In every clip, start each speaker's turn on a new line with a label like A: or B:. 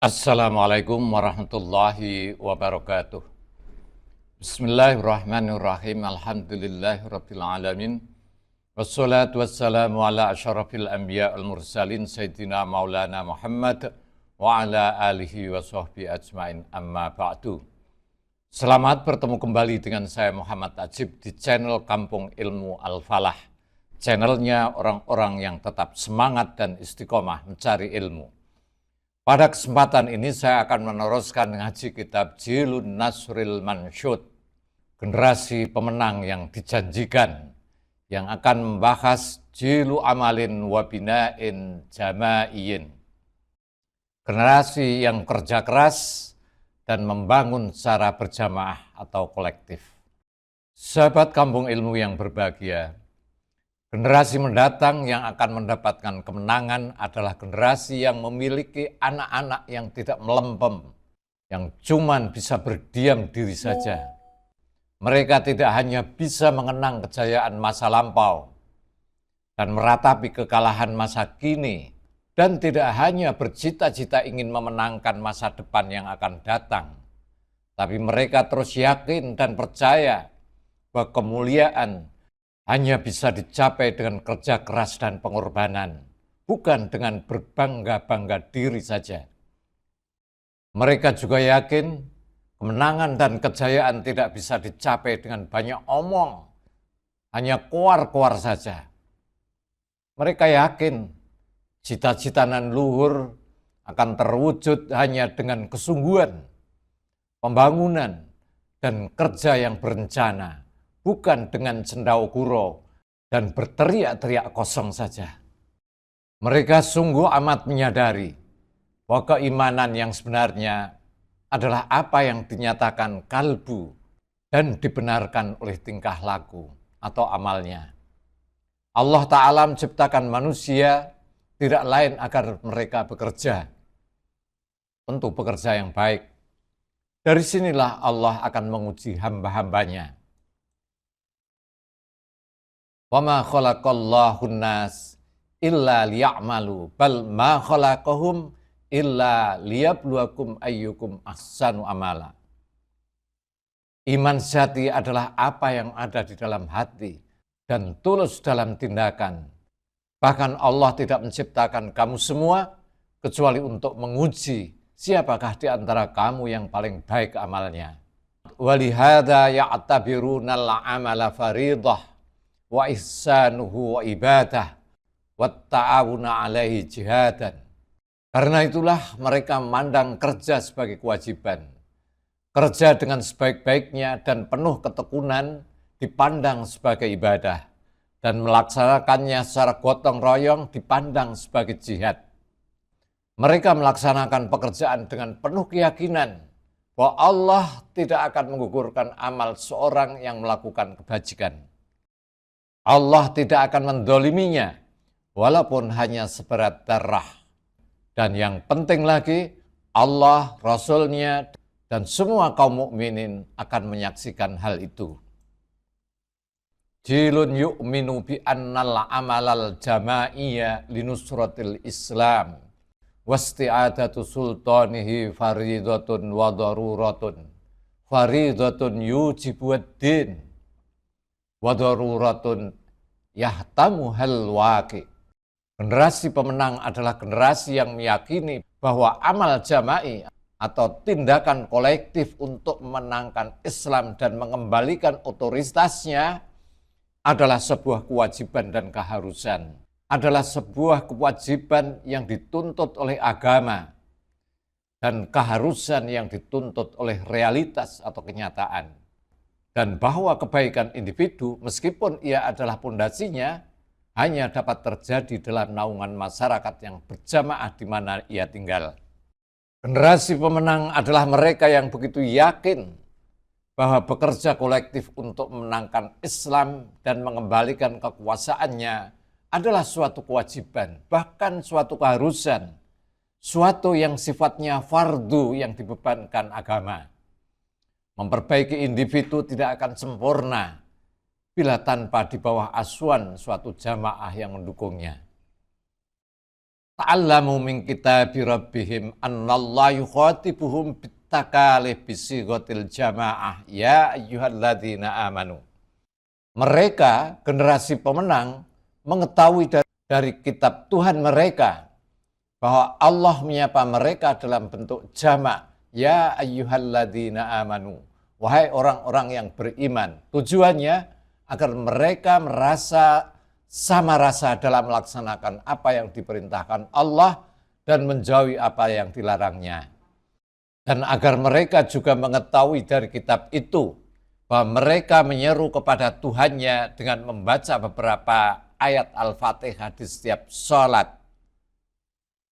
A: Assalamualaikum warahmatullahi wabarakatuh. Bismillahirrahmanirrahim. Alhamdulillahirabbil alamin. Wassalatu wassalamu ala asyrafil anbiya wal mursalin sayyidina Maulana Muhammad wa ala alihi wa sahbihi ajmain, amma ba'du. Selamat bertemu kembali dengan saya Muhammad Ajib di channel Kampung Ilmu Al-Falah. Channelnya orang-orang yang tetap semangat dan istiqomah mencari ilmu. Pada kesempatan ini saya akan meneruskan ngaji kitab Jilun Nasril Mansyud, generasi pemenang yang dijanjikan, yang akan membahas Jilu Amalin Wabina'in Jamaiyin, generasi yang kerja keras dan membangun secara berjamaah atau kolektif. Sahabat Kampung Ilmu yang berbahagia, generasi mendatang yang akan mendapatkan kemenangan adalah generasi yang memiliki anak-anak yang tidak melempem, yang cuman bisa berdiam diri saja. Mereka tidak hanya bisa mengenang kejayaan masa lampau dan meratapi kekalahan masa kini, dan tidak hanya bercita-cita ingin memenangkan masa depan yang akan datang, tapi mereka terus yakin dan percaya bahwa kemuliaan hanya bisa dicapai dengan kerja keras dan pengorbanan, bukan dengan berbangga-bangga diri saja. Mereka juga yakin kemenangan dan kejayaan tidak bisa dicapai dengan banyak omong, hanya koar-koar saja. Mereka yakin cita-cita nan luhur akan terwujud hanya dengan kesungguhan, pembangunan, dan kerja yang berencana, bukan dengan cendau-guro dan berteriak-teriak kosong saja. Mereka sungguh amat menyadari bahwa keimanan yang sebenarnya adalah apa yang dinyatakan kalbu dan dibenarkan oleh tingkah laku atau amalnya. Allah Ta'ala menciptakan manusia tidak lain agar mereka bekerja, untuk bekerja yang baik. Dari sinilah Allah akan menguji hamba-hambanya. Wa ma khalaqallahu nas illa liya'malu bal ma khalaqahum illa liyabluwakum ayyukum ahsanu amala. Iman sejati adalah apa yang ada di dalam hati dan tulus dalam tindakan. Bahkan Allah tidak menciptakan kamu semua kecuali untuk menguji siapakah di antara kamu yang paling baik amalnya. Walihada ya'tabirunal amala faridah wa ihsanuhu wa ibadah wa ta'awuna alaihi jihadan. Karena itulah mereka memandang kerja sebagai kewajiban. Kerja dengan sebaik-baiknya dan penuh ketekunan dipandang sebagai ibadah, dan melaksanakannya secara gotong royong dipandang sebagai jihad. Mereka melaksanakan pekerjaan dengan penuh keyakinan bahwa Allah tidak akan menggugurkan amal seorang yang melakukan kebajikan. Allah tidak akan mendoliminya, walaupun hanya seberat darah. Dan yang penting lagi, Allah, Rasul-Nya, dan semua kaum mukminin akan menyaksikan hal itu. Jilun yu'minu bi annal amalal jama'iyya linusratil Islam wasti'adatu sultanihi faridatun wa daruratun. Faridatun yujibuddin wa daruratun yahtamuhal waqi. Generasi pemenang adalah generasi yang meyakini bahwa amal jama'i atau tindakan kolektif untuk memenangkan Islam dan mengembalikan otoritasnya adalah sebuah kewajiban dan keharusan. Adalah sebuah kewajiban yang dituntut oleh agama dan keharusan yang dituntut oleh realitas atau kenyataan. Dan bahwa kebaikan individu, meskipun ia adalah pondasinya, hanya dapat terjadi dalam naungan masyarakat yang berjamaah di mana ia tinggal. Generasi pemenang adalah mereka yang begitu yakin bahwa bekerja kolektif untuk memenangkan Islam dan mengembalikan kekuasaannya adalah suatu kewajiban, bahkan suatu keharusan, suatu yang sifatnya fardu yang dibebankan agama. Memperbaiki individu tidak akan sempurna bila tanpa di bawah asuhan suatu jamaah yang mendukungnya. ta'allamu min kitabi rabbihim annallaha yukhatibuhum bitakalih bisighatil jamaah ya ayyuhalladzina amanu. Mereka, generasi pemenang, mengetahui dari kitab Tuhan mereka bahwa Allah menyapa mereka dalam bentuk jamak, ya ayyuhalladzina amanu, wahai orang-orang yang beriman. Tujuannya agar mereka merasa sama rasa dalam melaksanakan apa yang diperintahkan Allah dan menjauhi apa yang dilarangnya. Dan agar mereka juga mengetahui dari kitab itu bahwa mereka menyeru kepada Tuhannya dengan membaca beberapa ayat Al-Fatihah di setiap sholat.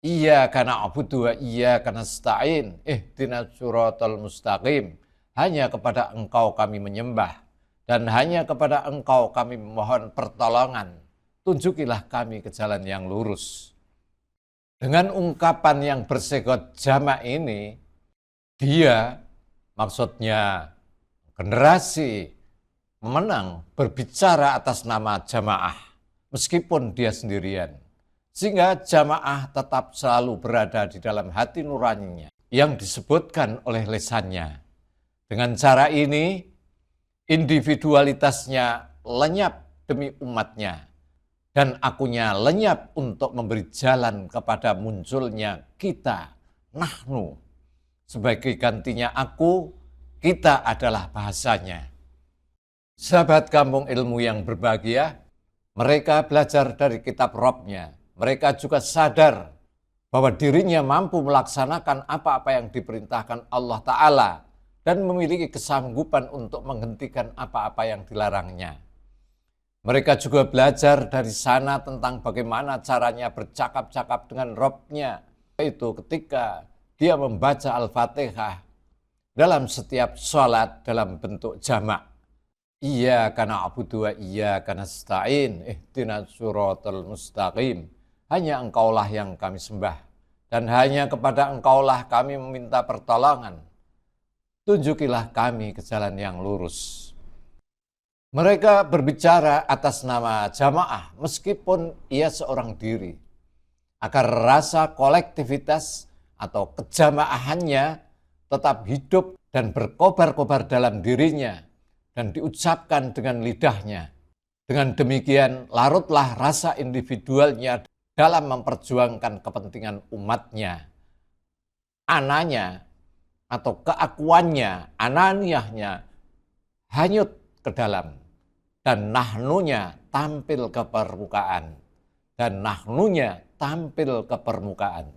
A: Iyyaka na'budu wa iyyaka nasta'in, ihdinas siratal mustaqim. Hanya kepada Engkau kami menyembah dan hanya kepada Engkau kami memohon pertolongan. Tunjukilah kami ke jalan yang lurus. Dengan ungkapan yang bersifat jamak ini, dia, maksudnya generasi pemenang, berbicara atas nama jamaah, meskipun dia sendirian. Sehingga jamaah tetap selalu berada di dalam hati nuraninya yang disebutkan oleh lisannya. Dengan cara ini, individualitasnya lenyap demi umatnya. Dan akunya lenyap untuk memberi jalan kepada munculnya kita, nahnu. Sebagai gantinya aku, kita adalah bahasanya. Sahabat Kampung Ilmu yang berbahagia, mereka belajar dari kitab Robnya. Mereka juga sadar bahwa dirinya mampu melaksanakan apa-apa yang diperintahkan Allah Ta'ala dan memiliki kesanggupan untuk menghentikan apa-apa yang dilarangnya. Mereka juga belajar dari sana tentang bagaimana caranya bercakap-cakap dengan Robnya, yaitu ketika dia membaca Al-Fatihah dalam setiap sholat dalam bentuk jamak. Iyyaka na'budu wa iyyaka nasta'in, ihdinas siratal mustaqim. Hanya Engkaulah yang kami sembah dan hanya kepada Engkaulah kami meminta pertolongan. Tunjukilah kami ke jalan yang lurus. Mereka berbicara atas nama jamaah meskipun ia seorang diri, agar rasa kolektivitas atau kejamaahannya tetap hidup dan berkobar-kobar dalam dirinya dan diucapkan dengan lidahnya. Dengan demikian larutlah rasa individualnya dalam memperjuangkan kepentingan umatnya. Ananya atau keakuannya, ananiyahnya hanyut ke dalam dan nahnunya tampil ke permukaan dan nahnunya tampil ke permukaan.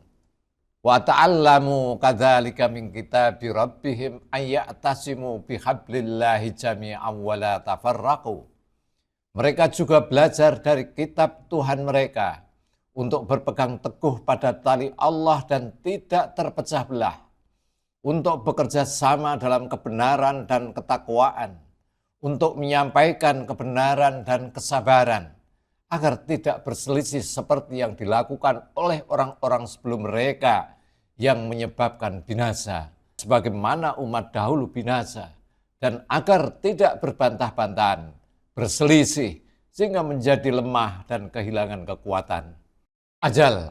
A: Wa ta'allamu kadzalika min kitabi rabbihim ayya'tasimu bihablillahi jami'an wa la tafarraqu. Mereka juga belajar dari kitab Tuhan mereka untuk berpegang teguh pada tali Allah dan tidak terpecah belah, untuk bekerja sama dalam kebenaran dan ketakwaan, untuk menyampaikan kebenaran dan kesabaran, agar tidak berselisih seperti yang dilakukan oleh orang-orang sebelum mereka yang menyebabkan binasa, sebagaimana umat dahulu binasa, dan agar tidak berbantah-bantahan, berselisih, sehingga menjadi lemah dan kehilangan kekuatan. Ajal,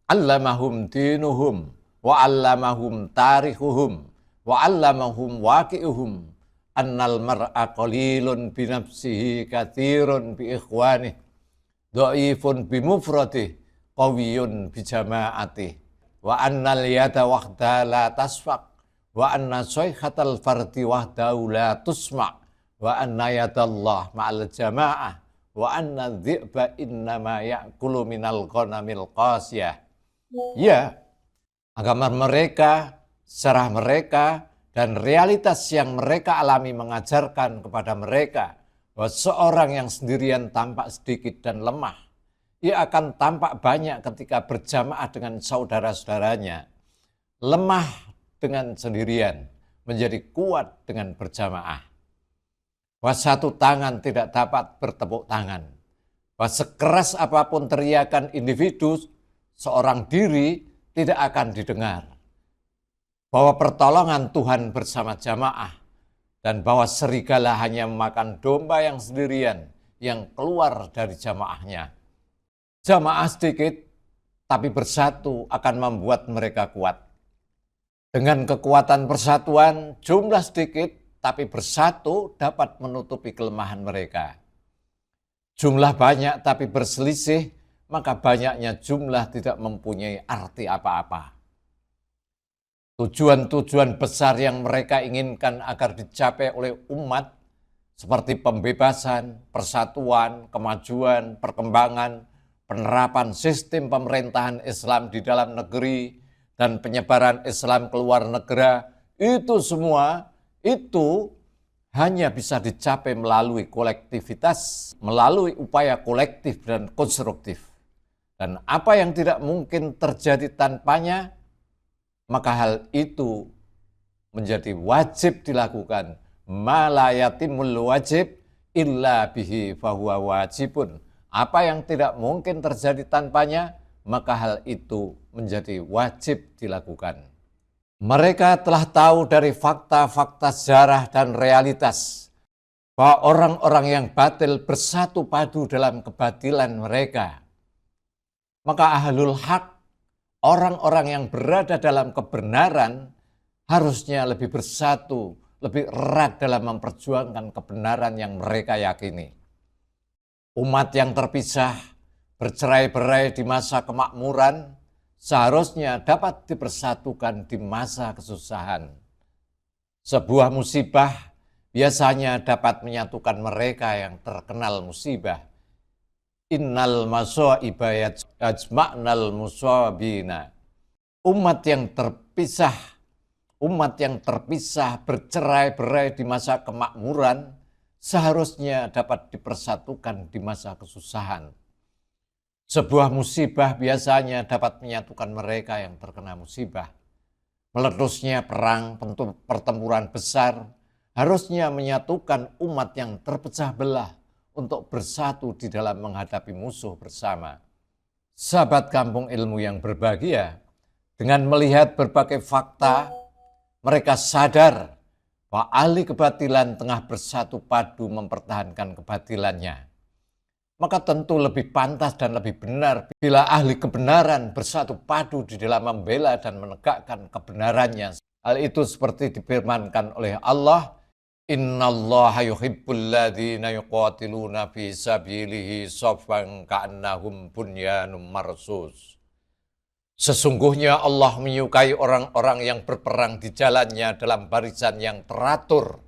A: allamahum dinuhum, wa allamahum tarihuhum, wa allamahum waqi'uhum, annal mar'a qalilun binafsihi kathirun bi ikhwanih, dhaifun bi mufradih, qawiyun bi jama'atih, wa annal yada wahda la tasfaq, wa anna soykhatal fardi wahdahu la tusma', wa anna yadallah ma'al jama'ah, wa anna dhi'ba innama ya'kulu minal ghanamil qasiyah. Ya, agama mereka, sejarah mereka, dan realitas yang mereka alami mengajarkan kepada mereka bahwa seorang yang sendirian tampak sedikit dan lemah, ia akan tampak banyak ketika berjamaah dengan saudara-saudaranya. Lemah dengan sendirian, menjadi kuat dengan berjamaah. Bahwa satu tangan tidak dapat bertepuk tangan. Bahwa sekeras apapun teriakan individu, seorang diri tidak akan didengar. Bahwa pertolongan Tuhan bersama jamaah, dan bahwa serigala hanya memakan domba yang sendirian yang keluar dari jamaahnya. Jamaah sedikit tapi bersatu akan membuat mereka kuat. Dengan kekuatan persatuan, jumlah sedikit, tapi bersatu dapat menutupi kelemahan mereka. Jumlah banyak tapi berselisih, maka banyaknya jumlah tidak mempunyai arti apa-apa. Tujuan-tujuan besar yang mereka inginkan agar dicapai oleh umat, seperti pembebasan, persatuan, kemajuan, perkembangan, penerapan sistem pemerintahan Islam di dalam negeri, dan penyebaran Islam ke luar negara, itu semua itu hanya bisa dicapai melalui kolektivitas, melalui upaya kolektif dan konstruktif. Dan apa yang tidak mungkin terjadi tanpanya, maka hal itu menjadi wajib dilakukan. Ma la yatimul wajib illa bihi fahuwa wajibun. Apa yang tidak mungkin terjadi tanpanya, maka hal itu menjadi wajib dilakukan. Mereka telah tahu dari fakta-fakta sejarah dan realitas bahwa orang-orang yang batil bersatu padu dalam kebatilan mereka. Maka ahlul haq, orang-orang yang berada dalam kebenaran, harusnya lebih bersatu, lebih erat dalam memperjuangkan kebenaran yang mereka yakini. Umat yang terpisah, bercerai-berai di masa kemakmuran, seharusnya dapat dipersatukan di masa kesusahan. Sebuah musibah biasanya dapat menyatukan mereka yang terkenal musibah. Innal masaiba yajma'nal musabina. Umat yang terpisah bercerai-berai di masa kemakmuran seharusnya dapat dipersatukan di masa kesusahan. Sebuah musibah biasanya dapat menyatukan mereka yang terkena musibah. Meledusnya perang, pertempuran besar harusnya menyatukan umat yang terpecah belah untuk bersatu di dalam menghadapi musuh bersama. Sahabat Kampung Ilmu yang berbahagia, dengan melihat berbagai fakta, mereka sadar bahwa ahli kebatilan tengah bersatu padu mempertahankan kebatilannya. Maka tentu lebih pantas dan lebih benar bila ahli kebenaran bersatu padu di dalam membela dan menegakkan kebenarannya. Hal itu seperti difirmankan oleh Allah, Innallaha yuhibbul ladzina yuqatiluna fi sabilihi shaffan ka'annahum bunyanun marsus. Sesungguhnya Allah menyukai orang-orang yang berperang di jalannya dalam barisan yang teratur,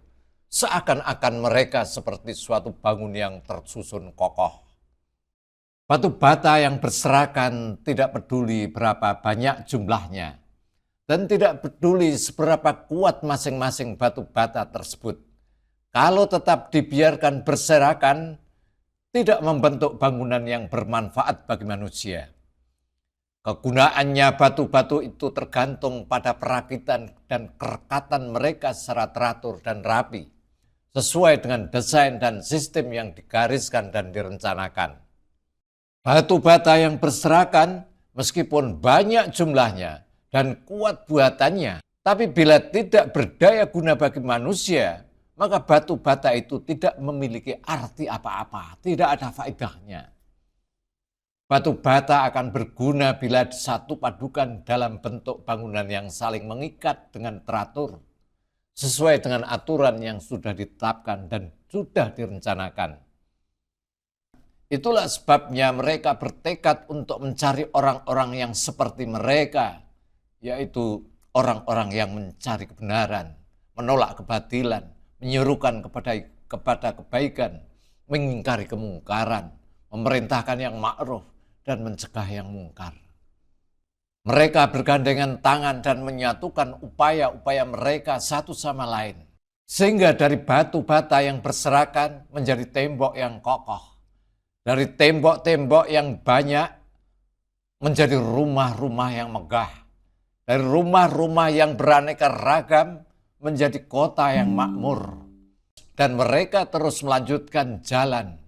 A: seakan-akan mereka seperti suatu bangun yang tersusun kokoh. Batu bata yang berserakan tidak peduli berapa banyak jumlahnya, dan tidak peduli seberapa kuat masing-masing batu bata tersebut. Kalau tetap dibiarkan berserakan, tidak membentuk bangunan yang bermanfaat bagi manusia. Kegunaannya batu-batu itu tergantung pada perakitan dan kerekatan mereka secara teratur dan rapi, sesuai dengan desain dan sistem yang digariskan dan direncanakan. Batu bata yang berserakan, meskipun banyak jumlahnya dan kuat buatannya, tapi bila tidak berdaya guna bagi manusia, maka batu bata itu tidak memiliki arti apa-apa, tidak ada faedahnya. Batu bata akan berguna bila disatu padukan dalam bentuk bangunan yang saling mengikat dengan teratur, sesuai dengan aturan yang sudah ditetapkan dan sudah direncanakan. Itulah sebabnya mereka bertekad untuk mencari orang-orang yang seperti mereka, yaitu orang-orang yang mencari kebenaran, menolak kebatilan, menyerukan kepada kebaikan, mengingkari kemungkaran, memerintahkan yang ma'ruf, dan mencegah yang mungkar. Mereka bergandengan tangan dan menyatukan upaya-upaya mereka satu sama lain. Sehingga dari batu bata yang berserakan menjadi tembok yang kokoh. Dari tembok-tembok yang banyak menjadi rumah-rumah yang megah. Dari rumah-rumah yang beraneka ragam menjadi kota yang makmur. Dan mereka terus melanjutkan jalan,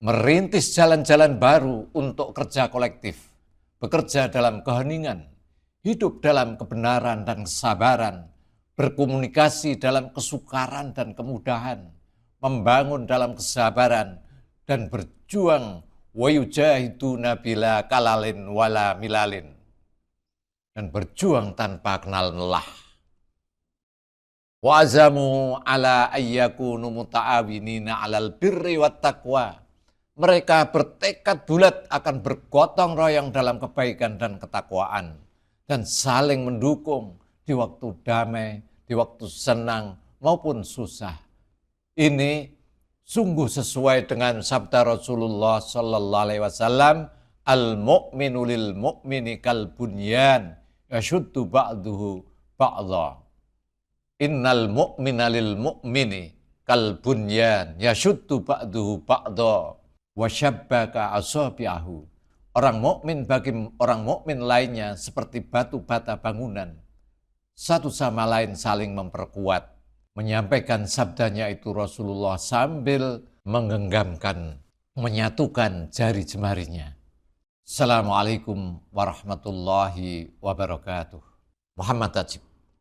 A: merintis jalan-jalan baru untuk kerja kolektif, bekerja dalam keheningan, hidup dalam kebenaran dan kesabaran, berkomunikasi dalam kesukaran dan kemudahan, membangun dalam kesabaran, dan berjuang wa yujahiduna bila kalalin wala milalin, dan berjuang tanpa kenal lelah. Wa azamu ala ayyakunu muta'awinina alal birri wat taqwa. Mereka bertekad bulat akan bergotong royong dalam kebaikan dan ketakwaan dan saling mendukung di waktu damai, di waktu senang maupun susah. Ini sungguh sesuai dengan sabda Rasulullah sallallahu alaihi wasallam, al-mu'minu lil mu'mini kal bunyan yashuddu ba'duhu ba'dha. Innal mu'mina lil mu'mini kal bunyan yashuddu ba'duhu ba'dha wa syabbaka asabi'ahu. Orang mukmin bagi orang mukmin lainnya seperti batu bata bangunan, satu sama lain saling memperkuat. Menyampaikan sabdanya itu Rasulullah sambil menggenggamkan, menyatukan jari jemarinya. Assalamualaikum warahmatullahi wabarakatuh. Muhammad Tajib.